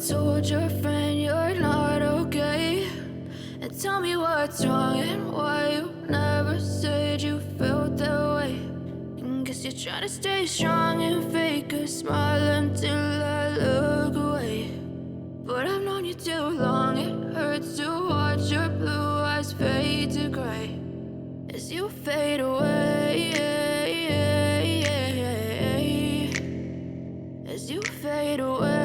told your friend you're not okay? And tell me what's wrong and why you never said you felt that way. And guess you're trying to stay strong and fake a smile until I look away. But I've known you too long, it hurts to watch your blue eyes fade to gray as you fade away, as you fade away.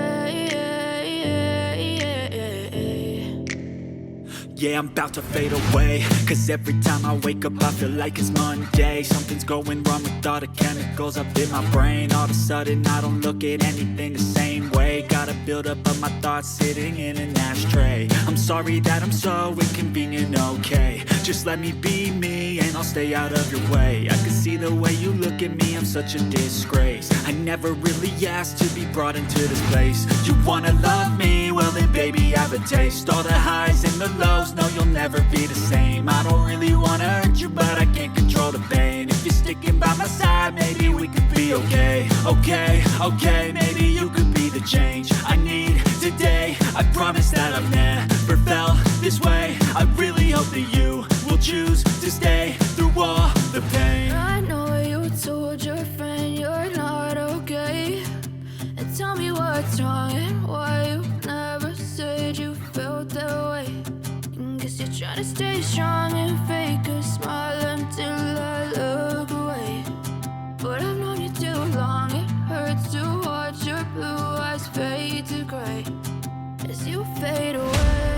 Yeah, I'm about to fade away, cause every time I wake up I feel like it's Monday. Something's going wrong with all the chemicals up in my brain. All of a sudden I don't look at anything the same way. Gotta build up of my thoughts sitting in an ashtray. I'm sorry that I'm so inconvenient, okay. Just let me be me and I'll stay out of your way. I can see the way you look at me, I'm such a disgrace. I never really asked to be brought into this place. You wanna love me? Well then baby have a taste. All the highs and the lows, no you'll never be the same. I don't really wanna hurt you but I can't control the pain. If you're sticking by my side maybe we could be okay. Okay, maybe you could be the change I need today. I promise that I've never felt this way. I really hope that you will choose to stay through all the pain. I know you told your friend you're not okay. And tell me what's wrong and why you never said you felt that way. And guess you're trying to stay strong and fake a smile until I look away. But I've known you too long, it hurts to watch your blue eyes fade to gray as you fade away.